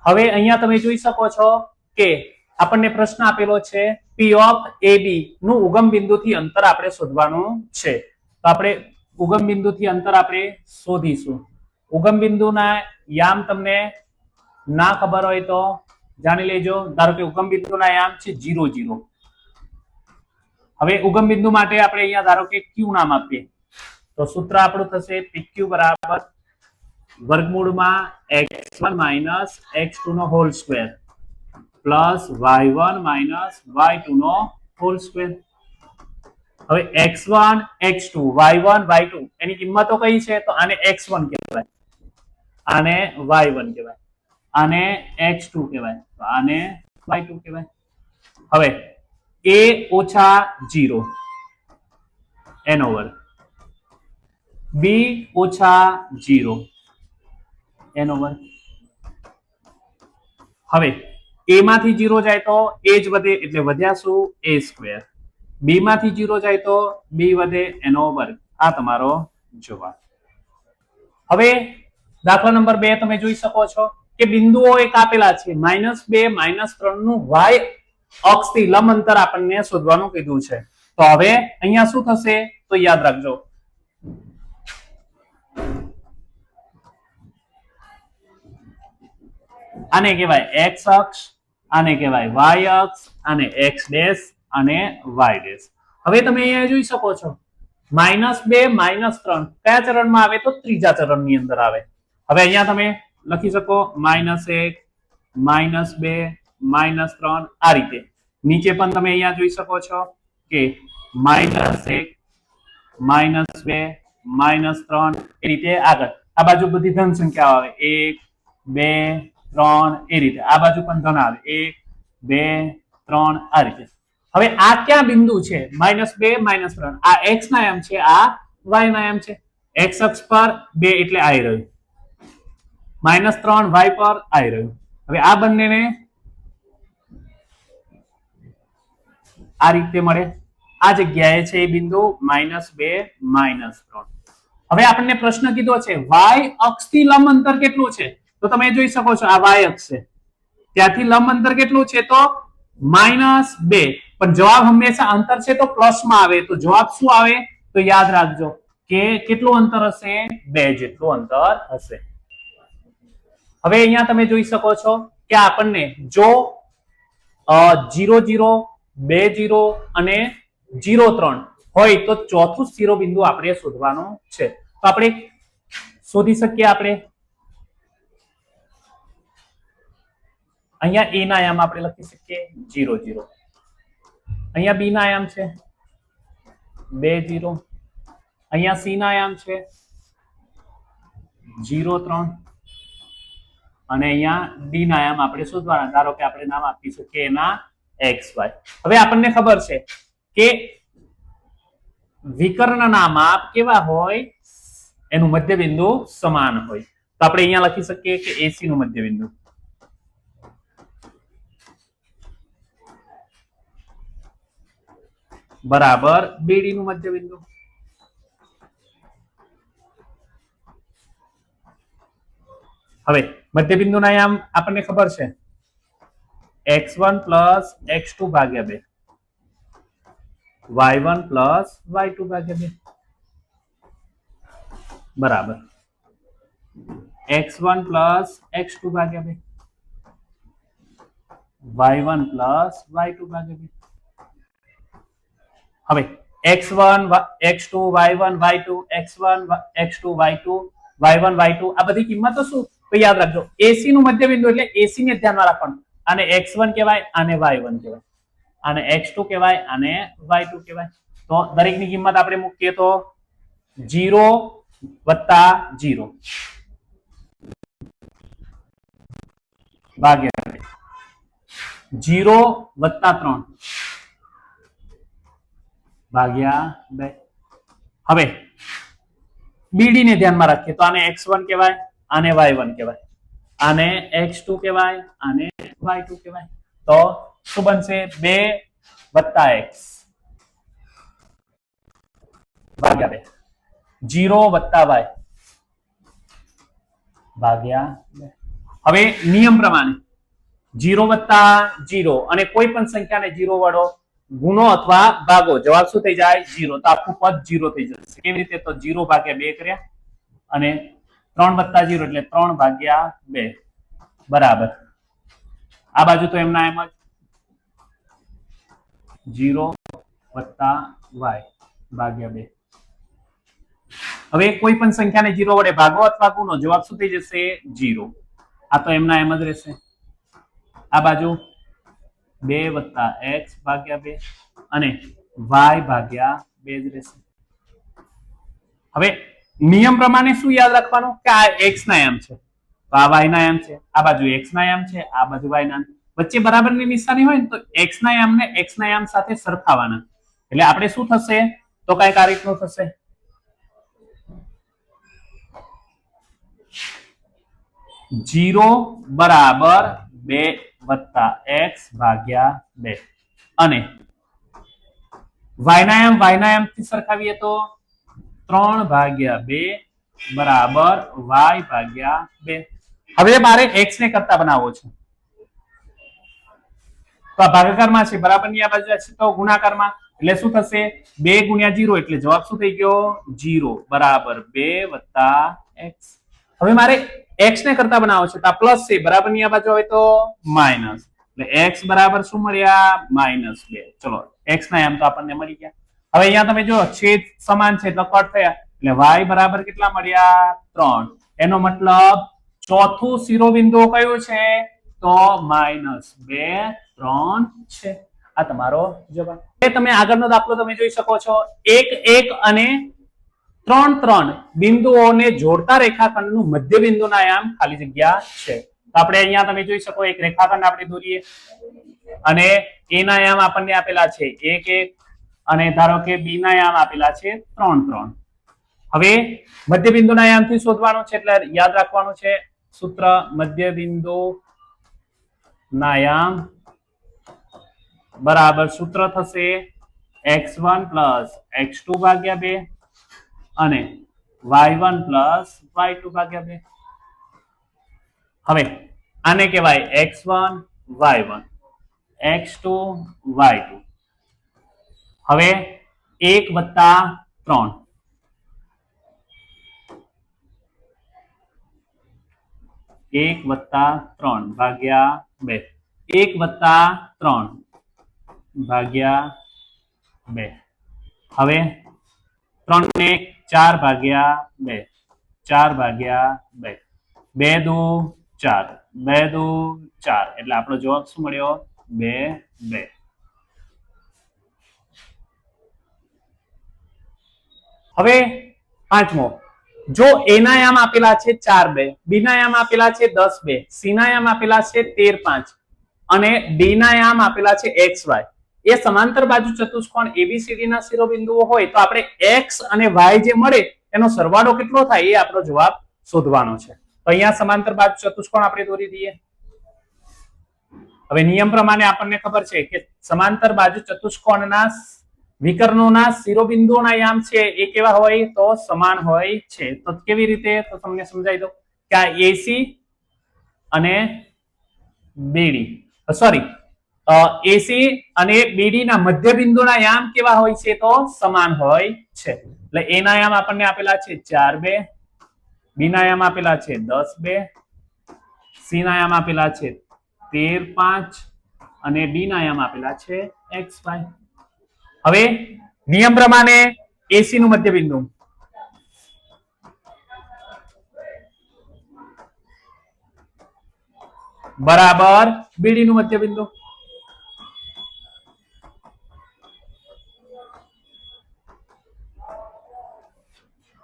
હવે અહીંયા તમે જોઈ શકો છો કે આપણને પ્રશ્ન આપેલો છે P of AB નું ઉગમ બિંદુથી અંતર આપણે શોધવાનું છે. તો આપણે ઉગમ બિંદુથી અંતર આપણે શોધીશું. ઉગમ બિંદુના યામ તમને ના ખબર હોય તો જાણી લેજો. ધારો કે ઉગમ બિંદુના યામ છે 0 0. હવે ઉગમ બિંદુ માટે આપણે અહીંયા ધારો કે Q નામ આપીએ તો સૂત્ર આપણું થશે PQ બરાબર વર્ગમૂળમાં x1 માઇનસ x2 નો whole square plus y1 minus y2 નો હોલ સ્ક્વેર. હવે x1 x2 y1 y2 એની કિંમતો કઈ છે તો આને x1 કહેવાય, આને y1 કહેવાય, આને x2 કહેવાય, તો આને y2 કહેવાય. હવે a ઓછા 0 એનો વર્ગ, b ઓછા 0 એનો વર્ગ. હવે a માંથી 0 જાય તો a જ વધે એટલે વધ્યા શું a સ્ક્વેર. b માંથી 0 જાય તો b વધે એનો વર્ગ. આ તમારો જવાબ. હવે દાખલા નંબર 2 તમે જોઈ શકો છો કે બિંદુઓ એક આપેલા છે -2 -3 નું y અક્ષથી લંબ અંતર આપણને શોધવાનું કીધું છે. તો હવે અહીંયા શું થશે તો યાદ રાખજો, આને કહેવાય x અક્ષ, આને કહેવાય y અક્ષ, આને x ડેશ અને y ડેશ. હવે તમે અહીંયા જોઈ શકો છો -2 -3 કયા ચરણમાં આવે તો ત્રીજા ચરણની અંદર આવે. હવે અહીંયા તમે લખી શકો -1 -2 -3 આ રીતે. નીચે પણ તમે અહીંયા જોઈ શકો છો કે -1 -2 -3 એ રીતે આગળ. આ બાજુ બધી ધન સંખ્યાઓ આવે 1 2 3 એ રીતે. આ બાજુ પણ ધન આવે 1 2 3 આ રીતે. હવે આ ક્યાં બિંદુ છે -2 -3? આ x ના યામ છે, આ y ના યામ છે. x અક્ષ પર 2 એટલે આવી રહ્યું, -3 y પર આવી રહ્યું. હવે આ બંનેને આ રીતે મળે, આ જગ્યાએ છે એ બિંદુ -2 -3. હવે આપણને પ્રશ્ન કીધો છે y અક્ષથી લંબ અંતર કેટલું છે તો તમે જોઈ શકો છો આ y અક્ષ છે, ત્યાંથી લંબ અંતર કેટલું છે તો -2. પણ જવાબ હંમેશા અંતર છે તો પ્લસમાં આવે, તો જવાબ શું આવે તો યાદ રાખજો કે કેટલું અંતર હશે 2 જેટલું અંતર હશે. હવે અહીંયા તમે જોઈ શકો છો કે આપણને જો 0 0 2 0 અને 0 3 હોય તો ચોથું શિરોબિંદુ આપણે શોધવાનું છે. તો આપણે શોધી શકીએ. આપણે અહીંયા a ના આયામ આપણે લખી શકીએ 0 0, અહીંયા b ના આયામ છે 2 0, અહીંયા c ના આયામ છે 0 3 અને અહીંયા d ના આયામ આપણે શોધવાના. ધારો કે આપણે નામ આપી શકીએ એના xy. હવે આપણને ખબર છે કે વિકર્ણના માપ કેવા હોય, એનું મધ્યબિંદુ સમાન હોય. તો આપણે અહીંયા લખી શકીએ કે AC નું મધ્યબિંદુ બરાબર BD નું મધ્યબિંદુ. હવે મધ્યબિંદુના યામ આપણને ખબર છે x1 પ્લસ x2 ભાગ્યા 2, y1 પ્લસ y2 ભાગ્યા 2 બરાબર x1 પ્લસ x2 ભાગ્યા 2, y1 પ્લસ y2 ભાગ્યા 2. હવે x1 x2 y1 y2 x1 x2 y2 y1 y2 આ બધી કિંમતો શું તો યાદ રાખજો AC નું મધ્યબિંદુ એટલે AC ને ધ્યાનમાં રાખવાનું. આને x1 કહેવાય, આને y1 કહેવાય, આને x2 કહેવાય, આને y2 કહેવાય. તો દરેકની કિંમત આપણે મૂકીએ તો 0 + 0 ભાગ્યા 0 + 3 ભાગ્યા 2. હવે BD ને ધ્યાનમાં રાખીએ તો આને x1 કહેવાય, આને y1 કહેવાય, આને x2 કહેવાય, આને y2 કહેવાય. તો શું બનશે 2 + x ભાગ્યા 2, 0 + y ભાગ્યા 2. હવે નિયમ પ્રમાણે 0 વત્તા 0 અને કોઈ પણ સંખ્યાને 0 વડો ગુણો અથવા ભાગો, જવાબ શું થઈ જાય? 0. તો આખું પદ 0 થઈ જશે. કેવી રીતે? તો 0 ભાગ્યા 2 કર્યા અને 3 વત્તા 0 એટલે 3 ભાગ્યા 2 બરાબર. આ બાજુ તો એમના એમ જ 0 વત્તા y ભાગ્યા 2. હવે કોઈ પણ સંખ્યાને 0 વડે ભાગો અથવા ગુણો, જવાબ શું થઈ જશે? 0. આ તો એમના એમ જ રહેશે. આ બાજુ 2 વત્તા x ભાગ્યા 2 અને y ભાગ્યા 2 જ રહેશે. હવે નિયમ પ્રમાણે શું યાદ રાખવાનું કે આ x ના એમ છે તો આ y ના એમ છે, આ બાજુ x ના એમ છે, આ બાજુ y ના. વચ્ચે બરાબરની નિશાની હોય ને તો x ના એમ ને x ના એમ સાથે સરખાવાના. એટલે આપણે શું થશે? તો કઈક આ રીતનું થશે. જીરો બરાબર 2 વત્તા x ભાગ્યા 2 અને y ના એમ થી સરખાવીએ તો 3 ભાગ્યા 2 બરાબર y ભાગ્યા 2. હવે મારે x ને કરતા બનાવવો છે તો આ ભાગાકારમાં છે, બરાબરની આ બાજુ છે તો ગુણાકારમાં. એટલે શું થશે? 2 ગુણ્યા 0 એટલે જવાબ શું થઈ ગયો? 0 બરાબર 2 વત્તા x. હવે મારે x ને કરતા બનાવો છે તો આ પ્લસ છે, બરાબરની આ બાજુ આવે તો માઇનસ. એટલે x બરાબર શું મળ્યા? -2. ચલો x ના એમ તો આપણને મળી ગયા. હવે અહીંયા તમે જો છેદ સમાન છે એટલે કટ થયા એટલે y બરાબર કેટલા મળ્યા? 3. એનો મતલબ ચોથું શિરોબિંદુ કયું છે? તો -2 3 છે. આ તમારો જવાબ. તમે આગળનો દાખલો તમે જોઈ શકો છો. 1 1 અને 3 3 બિંદુઓને જોડતા રેખાખંડનું મધ્ય બિંદુના આયામ ખાલી જગ્યા છે. તો આપણે અહીંયા તમે જોઈ શકો એક રેખાખંડ આપણે દોરીએ અને a ના આયામ આપણને આપેલા છે 1 1 અને ધારો કે b ના આયામ આપેલા છે 3 3. હવે મધ્ય બિંદુના આયામથી શોધવાનું છે એટલે યાદ રાખવાનું છે સૂત્ર મધ્ય બિંદુ ના આયામ બરાબર સૂત્ર થશે x1 x2 ભાગ્યા 2 અને y1 y2 ભાગ્યા 2. હવે આને કહેવાય x1 y1 x2 y2. હવે 1 વત્તા 3 1 વત્તા 3 ભાગ્યા 2 1 વત્તા 3 ભાગ્યા 2. હવે 3 ને 4 ભાગ્યા 2 4 ભાગ્યા 2 2 દુ 4 2 દુ 4 એટલે આપણો જવાબ શું મળ્યો? 2 2. હવે પાંચમો, જો a ના આયામ આપેલા છે 4 2, b ના આયામ આપેલા છે 10 2, c ના આયામ આપેલા છે 13 5 અને d ના આયામ આપેલા છે xy. એ સમાંતર બાજુ ચતુષ્કોણ ABCD ના શિરોબિંદુઓ હોય તો આપણે x અને y જે મળે એનો સરવાળો કેટલો થાય એ આપણો જવાબ શોધવાનો છે. તો અહીંયા સમાંતર બાજુ ચતુષ્કોણ આપણે દોરી દઈએ. હવે નિયમ પ્રમાણે આપણને ખબર છે કે સમાંતર બાજુ ચતુષ્કોણના વિકર્ણોના શિરોબિંદુઓના આયામ છે એ કેવા હોય? તો સમાન હોય છે. તો કેવી રીતે? તો તમને સમજાવી દઉં કે આ AC અને BD સોરી AC અને BD ના મધ્ય બિંદુના આયામ કેવા હોય છે? તો સમાન હોય છે. એટલે A ના આયામ આપણને આપેલા છે 4 2, B ના આયામ આપેલા છે 10 2, C ના આયામ આપેલા છે 13 5 અને D ના આયામ આપેલા છે xy. હવે નિયમ પ્રમાણે AC નું મધ્ય બિંદુ બરાબર BD નું મધ્ય બિંદુ.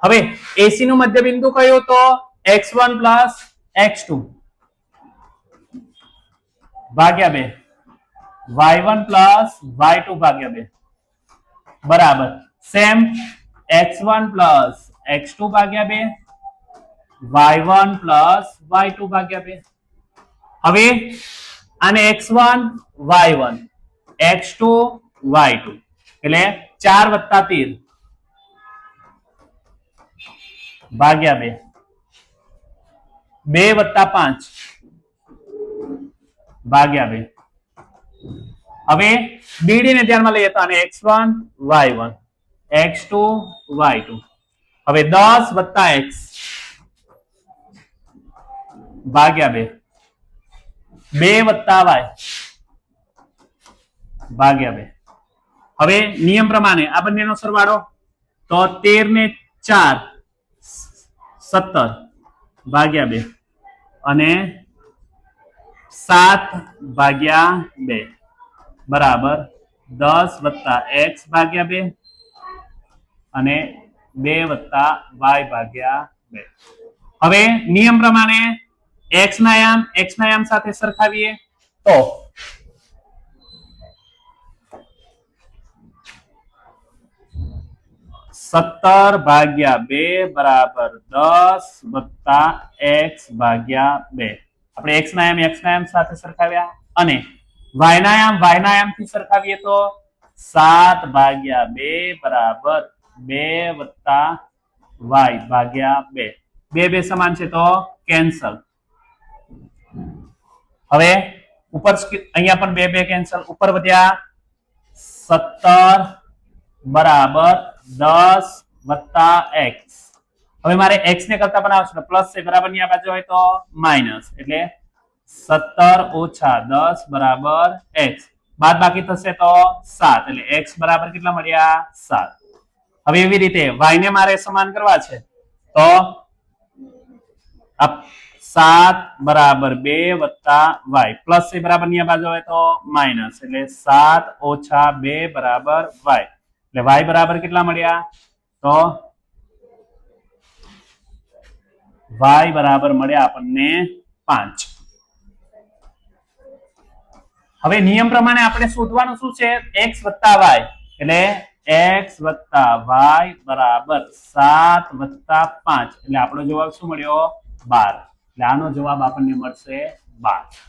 હવે AC નું મધ્ય બિંદુ કયું? તો x1 x2 ભાગ્યા 2 y1 y2 ભાગ્યા 2 બરાબર સેમ x1 x2 ભાગ્યા 2 y1 y2 ભાગ્યા 2. હવે આને x1 y1 x2 y2 એટલે 4 વત્તા 13 ભાગ્યા 2 2 વત્તા 5 ભાગ્યા 2. હવે બીડી ને ધ્યાનમાં લઈએ તો આને x1 y1 x2 y2. હવે 10 વત્તા x ભાગ્યા 2 2 વત્તા y ભાગ્યા 2. હવે નિયમ પ્રમાણે આ બંનેનો સરવાળો તો 13 ને 4 17 ભાગ્યા 2 અને 7 ભાગ્યા 2 બરાબર 10 વત્તા x ભાગ્યા 2 અને 2 વત્તા y ભાગ્યા 2. હવે નિયમ પ્રમાણે x ના યામ સાથે સરખાવીએ તો 17 ભાગ્યા 2 બરાબર 10 વત્તા x ભાગ્યા 2. આપણે x ના યામ સાથે સરખાવ્યા અને y ના યામ થી સરખાવીએ તો 7 ભાગ્યા 2 બરાબર 2 વત્તા y ભાગ્યા 2. 2 સમાન છે તો કેન્સલ. હવે ઉપર અહીંયા પણ 2 કેન્સલ. ઉપર વધ્યા 17 બરાબર 10 વત્તા x. હવે મારે x ને કરતા બનાવશું તો પ્લસ છે, બરાબર ની આ બાજુ હોય તો માઇનસ, એટલે 17 ઓછા 10 બરાબર x. બાદ બાકી થશે તો 7, એટલે x બરાબર કેટલા મળ્યા 7. હવે એવી રીતે y ને મારે સમાન કરવા છે તો 7 બરાબર 2 વત્તા y પ્લસ છે, બરાબર ની આ બાજુ હોય તો માઇનસ, એટલે 7 ઓછા 2 બરાબર y. એટલે y બરાબર કેટલા મળ્યા તો y બરાબર મળ્યા આપણને 5. હવે નિયમ પ્રમાણે આપણે શોધવાનું શું છે x વત્તા y, એટલે x વત્તા y બરાબર 7 વત્તા 5, એટલે આપણો જવાબ શું મળ્યો 12. એટલે આનો જવાબ આપણને મળશે 12.